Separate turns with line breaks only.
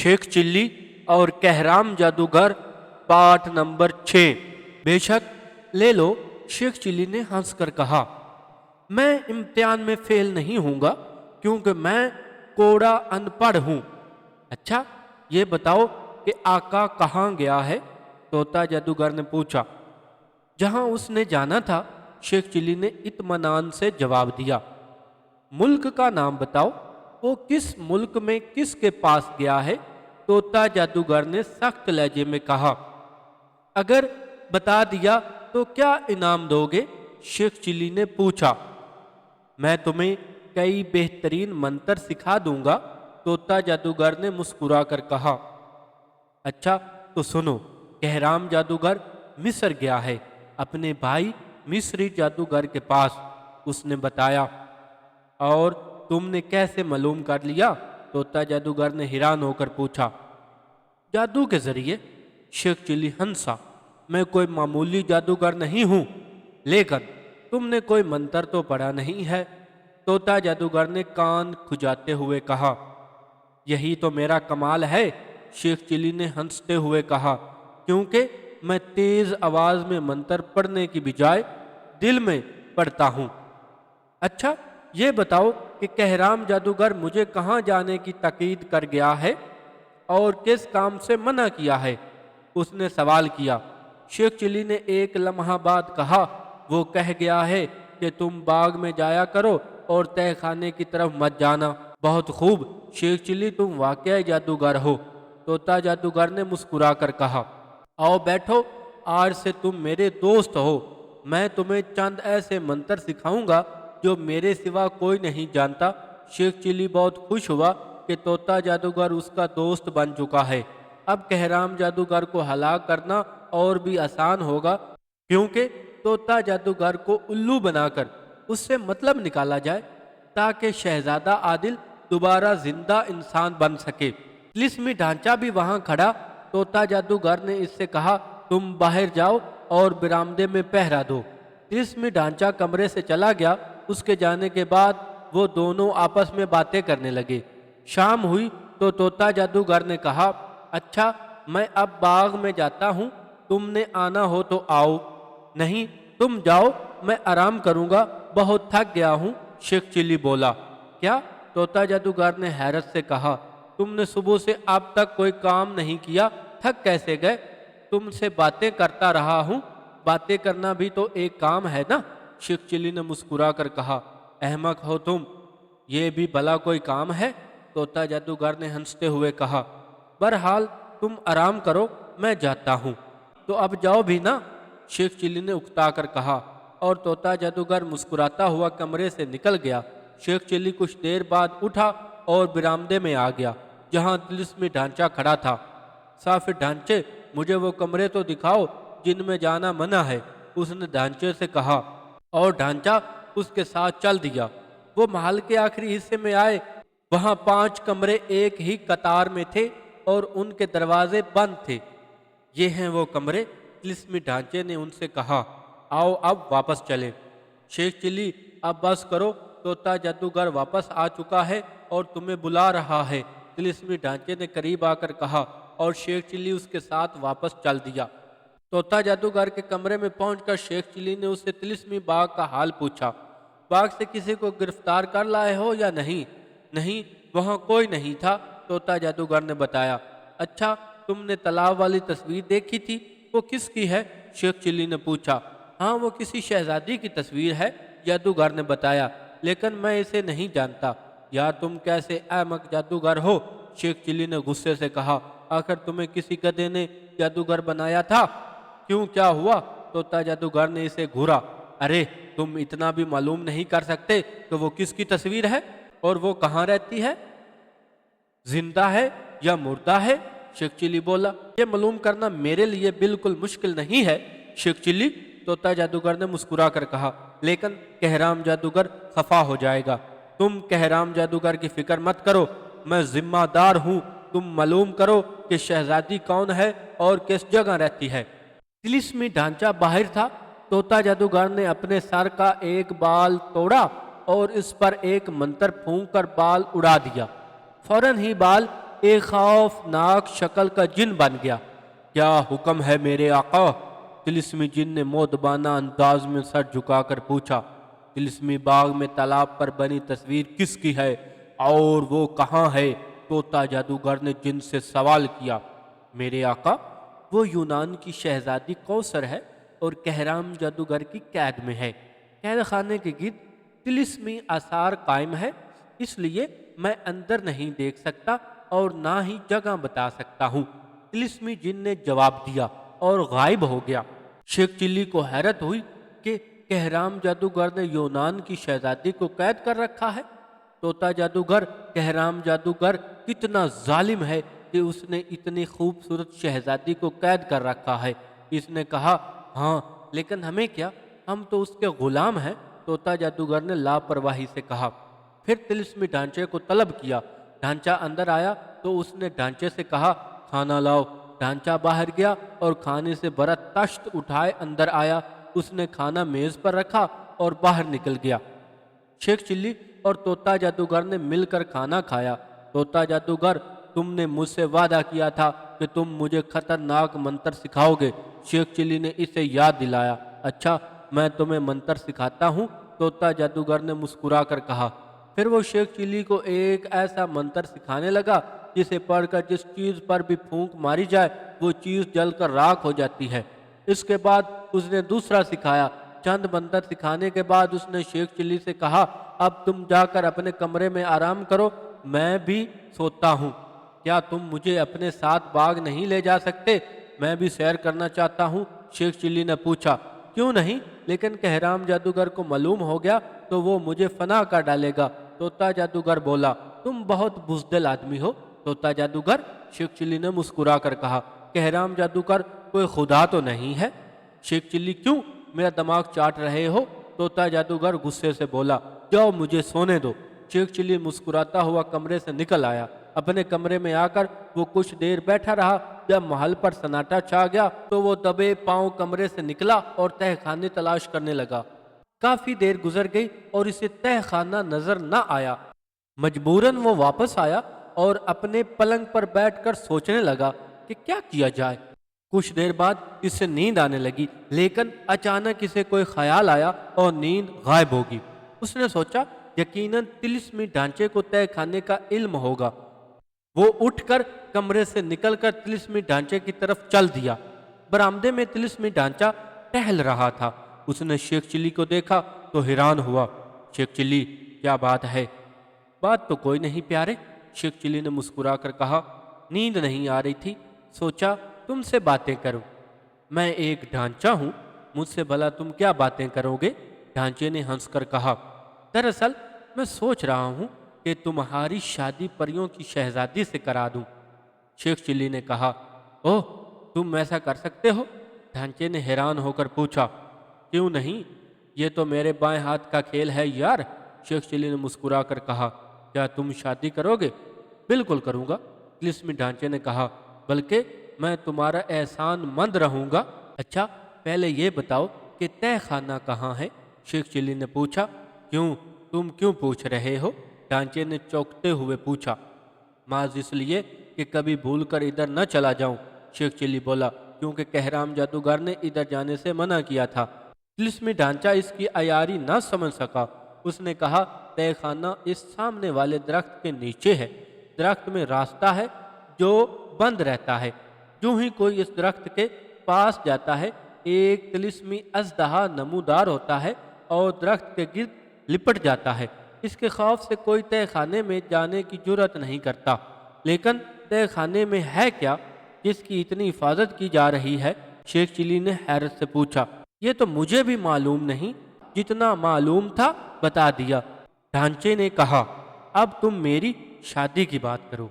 Sheikh chilli और कहराम जादूगर पाठ नंबर 6। बेशक ले लो, शेख चिल्ली ने हंसकर कहा। मैं इम्तिहान में फेल नहीं होऊंगा क्योंकि मैं कोड़ा अनपढ़ हूं। अच्छा, ये बताओ कि आका कहाँ गया है? तोता जादूगर ने पूछा। जहां उसने जाना था, शेख चिल्ली ने इत्मीनान से जवाब दिया। मुल्क का नाम बताओ, वो किस मुल्क में किसके पास गया है? तोता जादूगर ने सख्त लहजे में कहा। अगर बता दिया तो क्या इनाम दोगे? शेख चिल्ली ने पूछा। मैं तुम्हें कई बेहतरीन मंत्र सिखा दूंगा, तोता जादूगर ने मुस्कुरा कर कहा। अच्छा तो सुनो, कहराम जादूगर मिस्र गया है अपने भाई मिस्री जादूगर के पास, उसने बताया। और तुमने कैसे मालूम कर लिया? तोता जादूगर ने हैरान होकर पूछा। जादू के जरिए, शेख चिल्ली हंसा। मैं कोई मामूली जादूगर नहीं हूं, लेकिन तुमने कोई मंत्र तो पढ़ा नहीं है, तोता जादूगर ने कान खुजाते हुए कहा। यही तो मेरा कमाल है, शेख चिल्ली ने हंसते हुए कहा, क्योंकि मैं तेज आवाज में मंत्र पढ़ने की बजाय दिल में पढ़ता हूं। अच्छा, ये बताओ कि कहराम जादूगर मुझे कहाँ जाने की ताकीद कर गया है और किस काम से मना किया है? उसने सवाल किया। शेख चिल्ली ने एक लम्हा बाद कहा, वो कह गया है कि तुम बाग में जाया करो और तहखाने की तरफ मत जाना। बहुत खूब शेख चिल्ली, तुम वाकई जादूगर हो, तोता जादूगर ने मुस्कुरा कर कहा। आओ बैठो, आज से तुम मेरे दोस्त हो। मैं तुम्हें चंद ऐसे मंत्र सिखाऊंगा जो मेरे सिवा कोई नहीं जानता। शेख चिल्ली बहुत खुश हुआ कि तोता जादूगर उसका दोस्त बन चुका है। अब कहराम जादूगर को हलाक करना और भी आसान होगा, क्योंकि तोता जादूगर को उल्लू बनाकर उससे मतलब निकाला जाए ताकि शहजादा आदिल दोबारा जिंदा इंसान बन सके। तिलिस्मी ढांचा भी वहां खड़ा। तोता जादूगर ने इससे कहा, तुम बाहर जाओ और बरामदे में पहरा दो। तिलिस्मी ढांचा कमरे से चला गया। उसके जाने के बाद वो दोनों आपस में बातें करने लगे। शाम हुई तो तोता जादूगर ने कहा, अच्छा मैं अब बाग में जाता हूँ, तुमने आना हो तो आओ, नहीं तुम जाओ, मैं आराम करूंगा, बहुत थक गया हूँ। शेख चिल्ली बोला। क्या? तोता जादूगर ने हैरत से कहा। तुमने सुबह से अब तक कोई काम नहीं किया, थक कैसे गए? तुमसे बातें करता रहा हूँ, बातें करना भी तो एक काम है ना? शेख चिल्ली ने मुस्कुरा कर कहा। अहमक हो तुम, ये भी भला कोई काम है? तोता जादूगर ने हंसते हुए कहा। बहरहाल तुम आराम करो, मैं जाता हूँ। तो अब जाओ भी ना, शेख चिल्ली ने उकता कर कहा। और तोता जादूगर मुस्कुराता हुआ कमरे से निकल गया। शेख चिल्ली कुछ देर बाद उठा और बरामदे में आ गया जहां तिलिस्मी ढांचा खड़ा था। साफिर ढांचे, मुझे वो कमरे तो दिखाओ जिनमें जाना मना है, उसने ढांचे से कहा। और ढांचा उसके साथ चल दिया। वो महल के आखिरी हिस्से में आए। वहां 5 कमरे एक ही कतार में थे और उनके दरवाजे बंद थे। ये हैं वो कमरे, तिलिस्मी ढांचे ने उनसे कहा। आओ अब वापस चले। शेख चिल्ली, अब बस करो, तोता जादूगर वापस आ चुका है और तुम्हें बुला रहा है, तिलिस्मी ढांचे ने करीब आकर कहा। और शेख चिल्ली उसके साथ वापस चल दिया। तोता जादूगर के कमरे में पहुंचकर शेख चिल्ली ने उससे तिलिस्मी बाग का हाल पूछा। बाग से किसी को गिरफ्तार कर लाए हो या नहीं? नहीं, वहां कोई नहीं था, तोता जादूगर ने बताया। अच्छा, तुमने तालाब वाली तस्वीर देखी थी, वो किसकी है? शेख चिल्ली ने पूछा। हाँ, वो किसी शहजादी की तस्वीर है, जादूगर ने बताया, लेकिन मैं इसे नहीं जानता। यार तुम कैसे अहमक जादूगर हो, शेख चिल्ली ने गुस्से से कहा। आखिर तुम्हें किसी गधे ने जादूगर बनाया था? क्यों, क्या हुआ? तोता जादूगर ने इसे घूरा। अरे तुम इतना भी मालूम नहीं कर सकते कि वो किसकी तस्वीर है और वो कहाँ रहती है, जिंदा है या मुर्दा है? शेख चिल्ली बोला। ये मालूम करना मेरे लिए बिल्कुल मुश्किल नहीं है, शेख चिल्ली, तोता जादूगर ने मुस्कुरा कर कहा। लेकिन कहराम जादूगर खफा हो जाएगा। तुम कहराम जादूगर की फिक्र मत करो, मैं जिम्मेदार हूं। तुम मालूम करो कि शहजादी कौन है और किस जगह रहती है। तिलिस्मी ढांचा बाहर था। तोता जादूगर ने अपने सर का एक बाल तोड़ा और इस पर एक मंत्र फूंक कर बाल उड़ा दिया। फौरन ही बाल ایک خوفناک شکل کا جن بن گیا۔ کیا حکم ہے میرے آقا؟ طلسمی جن نے مؤدبانہ انداز میں سر جھکا کر پوچھا۔ طلسمی باغ میں تالاب پر بنی تصویر کس کی ہے اور وہ کہاں ہے؟ طوطا جادوگر نے جن سے سوال کیا۔ میرے آقا، وہ یونان کی شہزادی کوثر ہے اور کہرام جادوگر کی قید میں ہے۔ قید خانے کے گرد طلسمی آثار قائم ہے، اس لیے میں اندر نہیں دیکھ سکتا اور نہ ہی جگہ بتا سکتا ہوں۔ طلسمی جن نے جواب دیا اور غائب ہو گیا۔ شیخ چلی کو حیرت ہوئی کہ کہرام جادوگر نے یونان کی شہزادی کو قید کر رکھا ہے۔ طوطا جادوگر کہرام جادوگر کتنا ظالم ہے کہ اس نے اتنی خوبصورت شہزادی کو قید کر رکھا ہے۔ اس نے کہا، ہاں لیکن ہمیں کیا، ہم تو اس کے غلام ہیں۔ طوطا جادوگر نے لاپرواہی سے کہا۔ پھر طلسمی ڈھانچے کو طلب کیا۔ ڈھانچہ اندر آیا تو اس نے ڈھانچے سے کہا، کھانا لاؤ۔ ڈھانچہ باہر گیا اور کھانے سے بھرا تشت اٹھائے اندر آیا۔ اس نے کھانا میز پر رکھا اور باہر نکل گیا۔ شیخ چلی اور طوطا جادوگر نے مل کر کھانا کھایا۔ طوطا جادوگر، تم نے مجھ سے وعدہ کیا تھا کہ تم مجھے خطرناک منتر سکھاؤ گے۔ شیخ چلی نے اسے یاد دلایا۔ اچھا، میں تمہیں منتر سکھاتا ہوں، طوطا جادوگر نے مسکرا کر کہا۔ پھر وہ شیخ چلی کو ایک ایسا منتر سکھانے لگا جسے پڑھ کر جس چیز پر بھی پھونک ماری جائے وہ چیز جل کر راکھ ہو جاتی ہے۔ اس کے بعد اس نے دوسرا سکھایا۔ چند منتر سکھانے کے بعد اس نے شیخ چلی سے کہا، اب تم جا کر اپنے کمرے میں آرام کرو، میں بھی سوتا ہوں۔ کیا تم مجھے اپنے ساتھ باغ نہیں لے جا سکتے؟ میں بھی سیر کرنا چاہتا ہوں۔ شیخ چلی نے پوچھا۔ کیوں نہیں، لیکن کہرام جادوگر کو معلوم ہو گیا تو وہ مجھے فنا کر ڈالے گا۔ طوطا جادوگر بولا، تم بہت بزدل آدمی ہو۔ طوطا جادوگر، شیخ چلی نے مسکرا کر کہا، کہرام جادوگر کوئی خدا تو نہیں ہے؟ شیخ چلی، کیوں میرا دماغ چاٹ رہے ہو؟ طوطا جادوگر غصے سے بولا، جاؤ مجھے سونے دو۔ شیخ چلی مسکراتا ہوا کمرے سے نکل آیا۔ اپنے کمرے میں آ کر وہ کچھ دیر بیٹھا رہا۔ جب محل پر سناٹا چھا گیا تو وہ دبے پاؤں کمرے سے نکلا اور تہ خانے تلاش کرنے لگا۔ کافی دیر گزر گئی اور اسے تہ خانہ نظر نہ آیا۔ مجبوراً وہ واپس آیا اور اپنے پلنگ پر بیٹھ کر سوچنے لگا کہ کیا کیا جائے۔ کچھ دیر بعد اسے نیند آنے لگی، لیکن اچانک اسے کوئی خیال آیا اور نیند غائب ہوگی۔ اس نے سوچا، یقیناً طلسمی ڈھانچے کو تہ خانے کا علم ہوگا۔ وہ اٹھ کر کمرے سے نکل کر طلسمی ڈھانچے کی طرف چل دیا۔ برآمدے میں طلسمی ڈھانچہ ٹہل رہا تھا۔ اس نے شیخ چلی کو دیکھا تو حیران ہوا۔ شیخ چلی، کیا بات ہے؟ بات تو کوئی نہیں پیارے، شیخ چلی نے مسکرا کر کہا، نیند نہیں آ رہی تھی، سوچا تم سے باتیں کروں۔ میں ایک ڈھانچہ ہوں، مجھ سے بھلا تم کیا باتیں کرو گے؟ ڈھانچے نے ہنس کر کہا، دراصل میں سوچ رہا ہوں کہ تمہاری شادی پریوں کی شہزادی سے کرا دوں۔ شیخ چلی نے کہا، اوہ، تم ایسا کر سکتے ہو؟ ڈھانچے نے حیران ہو کر پوچھا، کیوں نہیں، یہ تو میرے بائیں ہاتھ کا کھیل ہے یار۔ شیخ چلی نے مسکرا کر کہا، کیا تم شادی کرو گے؟ بالکل کروں گا، طلسمی ڈھانچے نے کہا، بلکہ میں تمہارا احسان مند رہوں گا۔ اچھا، پہلے یہ بتاؤ کہ تہ خانہ کہاں ہے؟ شیخ چلی نے پوچھا۔ کیوں، تم کیوں پوچھ رہے ہو؟ ڈھانچے نے چونکتے ہوئے پوچھا۔ محض اس لیے کہ کبھی بھول کر ادھر نہ چلا جاؤں، شیخ چلی بولا، کیونکہ کہرام جادوگر نے ادھر جانے سے منع کیا تھا۔ طلسمی ڈھانچہ اس کی عیاری نہ سمجھ سکا۔ اس نے کہا، تہ خانہ اس سامنے والے درخت کے نیچے ہے۔ درخت میں راستہ ہے جو بند رہتا ہے۔ جو ہی کوئی اس درخت کے پاس جاتا ہے، ایک طلسمی اژدہا نمودار ہوتا ہے اور درخت کے گرد لپٹ جاتا ہے۔ اس کے خوف سے کوئی تہ خانے میں جانے کی جرأت نہیں کرتا۔ لیکن تہ خانے میں ہے کیا جس کی اتنی حفاظت کی جا رہی ہے؟ شیخ چلی نے حیرت سے پوچھا۔ یہ تو مجھے بھی معلوم نہیں، جتنا معلوم تھا بتا دیا، ڈھانچے نے کہا۔ اب تم میری شادی کی بات کرو۔